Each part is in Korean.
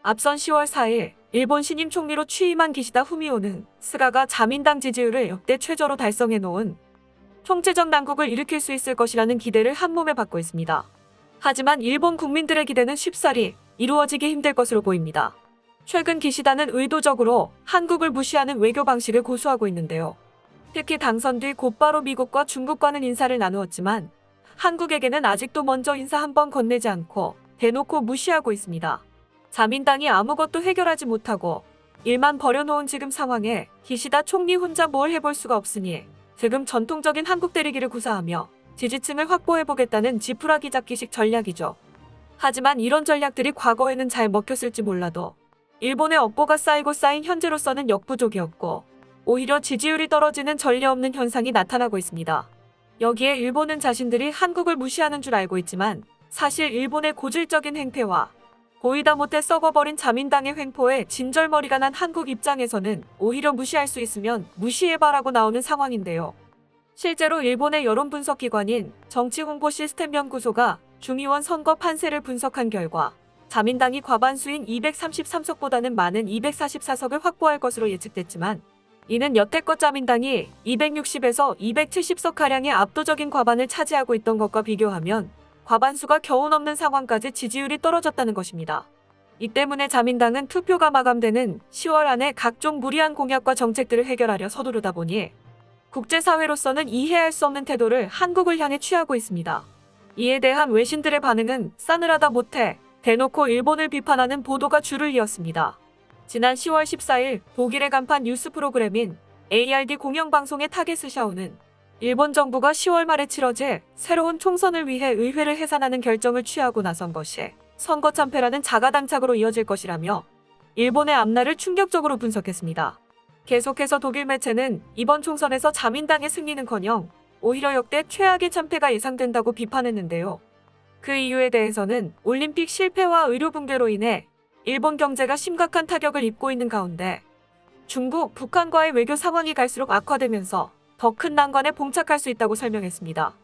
앞선 10월 4일 일본 신임 총리로 취임한 기시다 후미오는 스가가 자민당 지지율을 역대 최저로 달성해 놓은 총체적 난국을 일으킬 수 있을 것이라는 기대를 한몸에 받고 있습니다. 하지만 일본 국민들의 기대는 쉽사리 이루어지기 힘들 것으로 보입니다. 최근 기시다는 의도적으로 한국을 무시하는 외교 방식을 고수하고 있는데요. 특히 당선 뒤 곧바로 미국과 중국과는 인사를 나누었지만 한국에게는 아직도 먼저 인사 한 번 건네지 않고 대놓고 무시하고 있습니다. 자민당이 아무것도 해결하지 못하고 일만 벌여놓은 지금 상황에 기시다 총리 혼자 뭘 해볼 수가 없으니 지금 전통적인 한국 때리기를 구사하며 지지층을 확보해보겠다는 지푸라기 잡기식 전략이죠. 하지만 이런 전략들이 과거에는 잘 먹혔을지 몰라도 일본의 업보가 쌓이고 쌓인 현재로서는 역부족이었고 오히려 지지율이 떨어지는 전례 없는 현상이 나타나고 있습니다. 여기에 일본은 자신들이 한국을 무시하는 줄 알고 있지만 사실 일본의 고질적인 행태와 보이다 못해 썩어버린 자민당의 횡포에 진절머리가 난 한국 입장에서는 오히려 무시할 수 있으면 무시해봐라고 나오는 상황인데요. 실제로 일본의 여론분석기관인 정치홍보시스템연구소가 중의원 선거 판세를 분석한 결과 자민당이 과반수인 233석보다는 많은 244석을 확보할 것으로 예측됐지만 이는 여태껏 자민당이 260에서 270석가량의 압도적인 과반을 차지하고 있던 것과 비교하면 과반수가 겨우 넘는 상황까지 지지율이 떨어졌다는 것입니다. 이 때문에 자민당은 투표가 마감되는 10월 안에 각종 무리한 공약과 정책들을 해결하려 서두르다 보니 국제사회로서는 이해할 수 없는 태도를 한국을 향해 취하고 있습니다. 이에 대한 외신들의 반응은 싸늘하다 못해 대놓고 일본을 비판하는 보도가 줄을 이었습니다. 지난 10월 14일 독일의 간판 뉴스 프로그램인 ARD 공영방송의 타게스샤오는 일본 정부가 10월 말에 치러질 새로운 총선을 위해 의회를 해산하는 결정을 취하고 나선 것이 선거 참패라는 자가당착으로 이어질 것이라며 일본의 앞날을 충격적으로 분석했습니다. 계속해서 독일 매체는 이번 총선에서 자민당의 승리는커녕 오히려 역대 최악의 참패가 예상된다고 비판했는데요. 그 이유에 대해서는 올림픽 실패와 의료 붕괴로 인해 일본 경제가 심각한 타격을 입고 있는 가운데 중국, 북한과의 외교 상황이 갈수록 악화되면서 더 큰 난관에 봉착할 수 있다고 설명했습니다.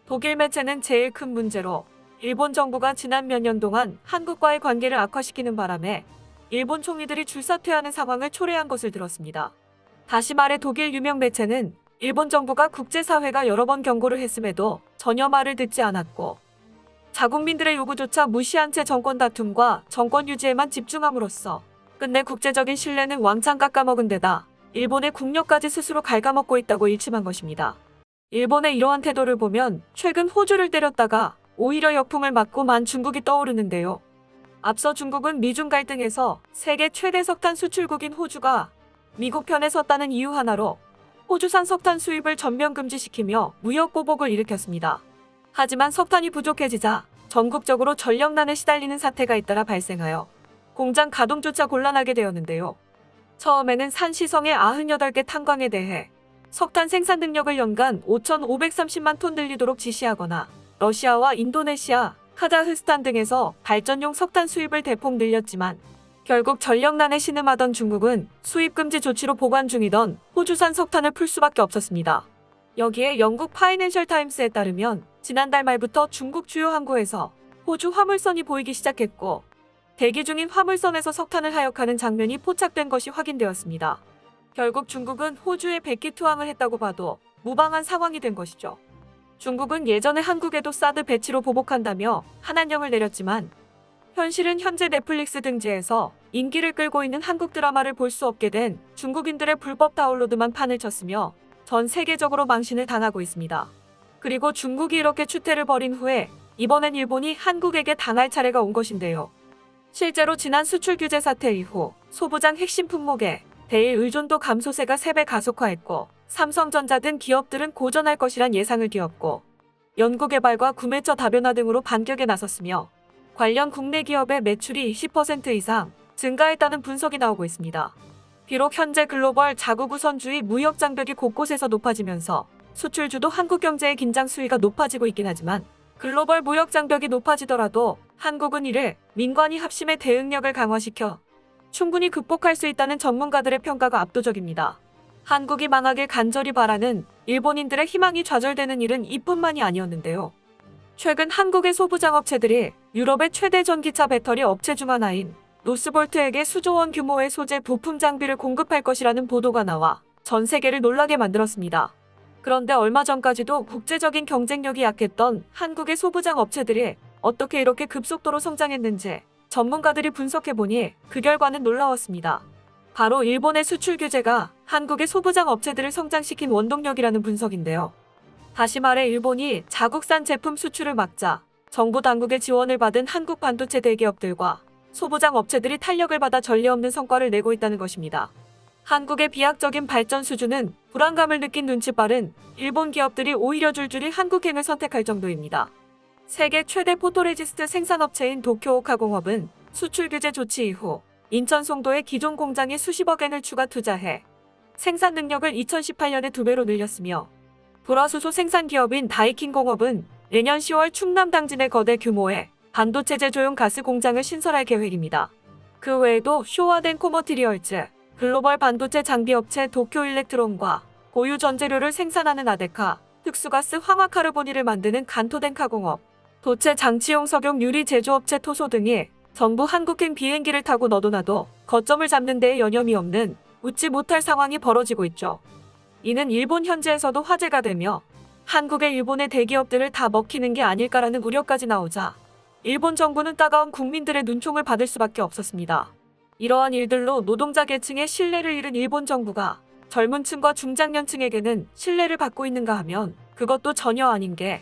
독일 매체는 제일 큰 문제로 일본 정부가 지난 몇 년 동안 한국과의 관계를 악화시키는 바람에 일본 총리들이 줄사퇴하는 상황을 초래한 것을 들었습니다. 다시 말해 독일 유명 매체는 일본 정부가 국제사회가 여러 번 경고를 했음에도 전혀 말을 듣지 않았고 자국민들의 요구조차 무시한 채 정권 다툼과 정권 유지에만 집중함으로써 끝내 국제적인 신뢰는 왕창 깎아먹은 데다 일본의 국력까지 스스로 갉아먹고 있다고 일침한 것입니다. 일본의 이러한 태도를 보면 최근 호주를 때렸다가 오히려 역풍을 맞고 만 중국이 떠오르는데요. 앞서 중국은 미중 갈등에서 세계 최대 석탄 수출국인 호주가 미국 편에 섰다는 이유 하나로 호주산 석탄 수입을 전면 금지시키며 무역 보복을 일으켰습니다. 하지만 석탄이 부족해지자 전국적으로 전력난에 시달리는 사태가 잇따라 발생하여 공장 가동조차 곤란하게 되었는데요. 처음에는 산시성의 98개 탄광에 대해 석탄 생산 능력을 연간 5,530만 톤 늘리도록 지시하거나 러시아와 인도네시아, 카자흐스탄 등에서 발전용 석탄 수입을 대폭 늘렸지만 결국 전력난에 신음하던 중국은 수입 금지 조치로 보관 중이던 호주산 석탄을 풀 수밖에 없었습니다. 여기에 영국 파이낸셜 타임스에 따르면 지난달 말부터 중국 주요 항구에서 호주 화물선이 보이기 시작했고 대기 중인 화물선에서 석탄을 하역하는 장면이 포착된 것이 확인되었습니다. 결국 중국은 호주에 백기 투항을 했다고 봐도 무방한 상황이 된 것이죠. 중국은 예전에 한국에도 사드 배치로 보복한다며 한한령을 내렸지만 현실은 현재 넷플릭스 등지에서 인기를 끌고 있는 한국 드라마를 볼 수 없게 된 중국인들의 불법 다운로드만 판을 쳤으며 전 세계적으로 망신을 당하고 있습니다. 그리고 중국이 이렇게 추태를 벌인 후에 이번엔 일본이 한국에게 당할 차례가 온 것인데요. 실제로 지난 수출 규제 사태 이후 소부장 핵심 품목에 대일 의존도 감소세가 3배 가속화했고 삼성전자 등 기업들은 고전할 것이란 예상을 띄웠고 연구개발과 구매처 다변화 등으로 반격에 나섰으며 관련 국내 기업의 매출이 20% 이상 증가했다는 분석이 나오고 있습니다. 비록 현재 글로벌 자국 우선주의 무역 장벽이 곳곳에서 높아지면서 수출주도 한국 경제의 긴장 수위가 높아지고 있긴 하지만 글로벌 무역 장벽이 높아지더라도 한국은 이를 민관이 합심해 대응력을 강화시켜 충분히 극복할 수 있다는 전문가들의 평가가 압도적입니다. 한국이 망하길 간절히 바라는 일본인들의 희망이 좌절되는 일은 이뿐만이 아니었는데요. 최근 한국의 소부장 업체들이 유럽의 최대 전기차 배터리 업체 중 하나인 노스볼트에게 수조원 규모의 소재 부품 장비를 공급할 것이라는 보도가 나와 전 세계를 놀라게 만들었습니다. 그런데 얼마 전까지도 국제적인 경쟁력이 약했던 한국의 소부장 업체들이 어떻게 이렇게 급속도로 성장했는지 전문가들이 분석해보니 그 결과는 놀라웠습니다. 바로 일본의 수출 규제가 한국의 소부장 업체들을 성장시킨 원동력이라는 분석인데요. 다시 말해 일본이 자국산 제품 수출을 막자 정부 당국의 지원을 받은 한국 반도체 대기업들과 소부장 업체들이 탄력을 받아 전례 없는 성과를 내고 있다는 것입니다. 한국의 비약적인 발전 수준은 불안감을 느낀 눈치 빠른 일본 기업들이 오히려 줄줄이 한국행을 선택할 정도입니다. 세계 최대 포토레지스트 생산업체인 도쿄오카공업은 수출 규제 조치 이후 인천 송도의 기존 공장에 수십억 엔을 추가 투자해 생산 능력을 2018년에 2배로 늘렸으며 불화수소 생산 기업인 다이킨공업은 내년 10월 충남 당진의 거대 규모의 반도체 제조용 가스 공장을 신설할 계획입니다. 그 외에도 쇼와덴 코머티리얼즈, 글로벌 반도체 장비업체 도쿄일렉트론과 고유 전재료를 생산하는 아데카, 특수가스 황화카르보니를 만드는 간토덴카공업, 도체 장치용 석용 유리 제조업체 토소 등이 전부 한국행 비행기를 타고 너도나도 거점을 잡는 데에 여념이 없는 웃지 못할 상황이 벌어지고 있죠. 이는 일본 현지에서도 화제가 되며 한국의 일본의 대기업들을 다 먹히는 게 아닐까라는 우려까지 나오자 일본 정부는 따가운 국민들의 눈총을 받을 수밖에 없었습니다. 이러한 일들로 노동자 계층의 신뢰를 잃은 일본 정부가 젊은 층과 중장년층에게는 신뢰를 받고 있는가 하면 그것도 전혀 아닌 게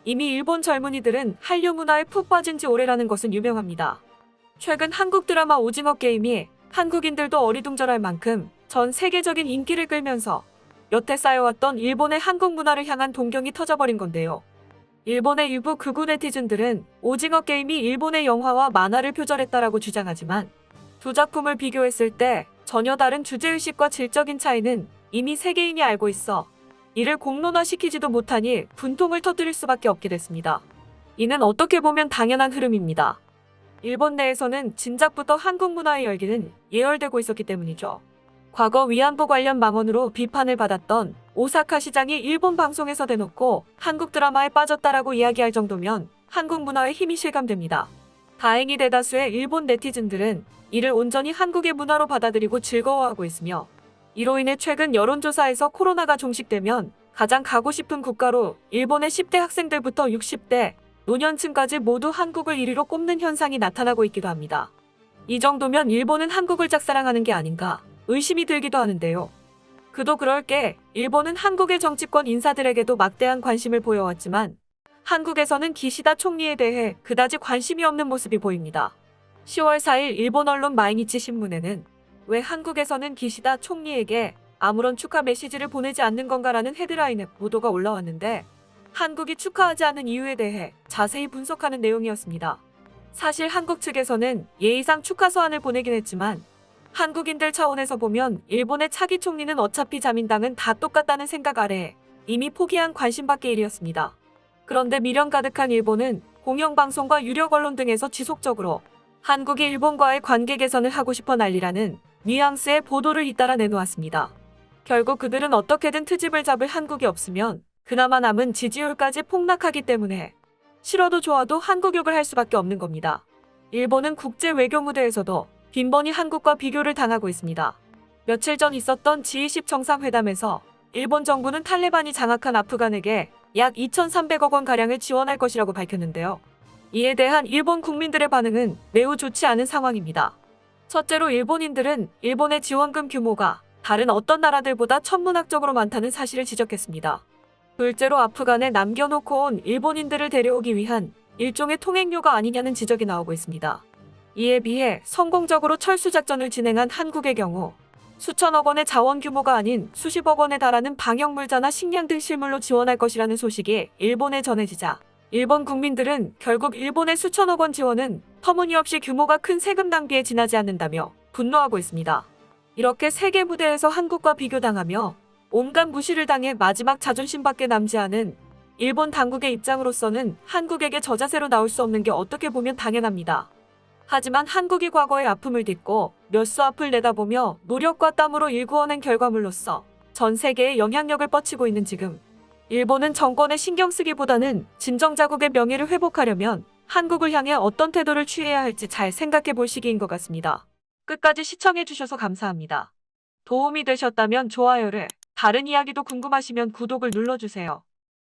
이미 일본 젊은이들은 한류 문화에 푹 빠진 지 오래라는 것은 유명합니다. 최근 한국 드라마 오징어 게임이 한국인들도 어리둥절할 만큼 전 세계적인 인기를 끌면서 여태 쌓여왔던 일본의 한국 문화를 향한 동경이 터져버린 건데요. 일본의 일부 극우 네티즌들은 오징어 게임이 일본의 영화와 만화를 표절했다라고 주장하지만 두 작품을 비교했을 때 전혀 다른 주제의식과 질적인 차이는 이미 세계인이 알고 있어 이를 공론화시키지도 못하니 분통을 터뜨릴 수밖에 없게 됐습니다. 이는 어떻게 보면 당연한 흐름입니다. 일본 내에서는 진작부터 한국 문화의 열기는 예열되고 있었기 때문이죠. 과거 위안부 관련 망언으로 비판을 받았던 오사카 시장이 일본 방송에서 대놓고 한국 드라마에 빠졌다라고 이야기할 정도면 한국 문화의 힘이 실감됩니다. 다행히 대다수의 일본 네티즌들은 이를 온전히 한국의 문화로 받아들이고 즐거워하고 있으며 이로 인해 최근 여론조사에서 코로나가 종식되면 가장 가고 싶은 국가로 일본의 10대 학생들부터 60대 노년층까지 모두 한국을 1위로 꼽는 현상이 나타나고 있기도 합니다. 이 정도면 일본은 한국을 짝사랑하는 게 아닌가 의심이 들기도 하는데요. 그도 그럴 게 일본은 한국의 정치권 인사들에게도 막대한 관심을 보여왔지만 한국에서는 기시다 총리에 대해 그다지 관심이 없는 모습이 보입니다. 10월 4일 일본 언론 마이니치 신문에는 왜 한국에서는 기시다 총리에게 아무런 축하 메시지를 보내지 않는 건가라는 헤드라인의 보도가 올라왔는데 한국이 축하하지 않은 이유에 대해 자세히 분석하는 내용이었습니다. 사실 한국 측에서는 예의상 축하 서한을 보내긴 했지만 한국인들 차원에서 보면 일본의 차기 총리는 어차피 자민당은 다 똑같다는 생각 아래 이미 포기한 관심밖의 일이었습니다. 그런데 미련 가득한 일본은 공영방송과 유력 언론 등에서 지속적으로 한국이 일본과의 관계 개선을 하고 싶어 난리라는 뉘앙스의 보도를 잇따라 내놓았습니다. 결국 그들은 어떻게든 트집을 잡을 한국이 없으면 그나마 남은 지지율까지 폭락하기 때문에 싫어도 좋아도 한국 욕을 할 수밖에 없는 겁니다. 일본은 국제 외교 무대에서도 빈번히 한국과 비교를 당하고 있습니다. 며칠 전 있었던 G20 정상회담에서 일본 정부는 탈레반이 장악한 아프간에게 약 2,300억 원가량을 지원할 것이라고 밝혔는데요. 이에 대한 일본 국민들의 반응은 매우 좋지 않은 상황입니다. 첫째로 일본인들은 일본의 지원금 규모가 다른 어떤 나라들보다 천문학적으로 많다는 사실을 지적했습니다. 둘째로 아프간에 남겨놓고 온 일본인들을 데려오기 위한 일종의 통행료가 아니냐는 지적이 나오고 있습니다. 이에 비해 성공적으로 철수작전을 진행한 한국의 경우 수천억 원의 자원 규모가 아닌 수십억 원에 달하는 방역물자나 식량 등 실물로 지원할 것이라는 소식이 일본에 전해지자 일본 국민들은 결국 일본의 수천억 원 지원은 터무니없이 규모가 큰 세금 낭비에 지나지 않는다며 분노하고 있습니다. 이렇게 세계 무대에서 한국과 비교당하며 온갖 무시를 당해 마지막 자존심밖에 남지 않은 일본 당국의 입장으로서는 한국에게 저자세로 나올 수 없는 게 어떻게 보면 당연합니다. 하지만 한국이 과거의 아픔을 딛고 몇 수 앞을 내다보며 노력과 땀으로 일구어낸 결과물로서 전 세계에 영향력을 뻗치고 있는 지금 일본은 정권에 신경 쓰기보다는 진정 자국의 명예를 회복하려면 한국을 향해 어떤 태도를 취해야 할지 잘 생각해 볼 시기인 것 같습니다. 끝까지 시청해 주셔서 감사합니다. 도움이 되셨다면 좋아요를, 다른 이야기도 궁금하시면 구독을 눌러주세요.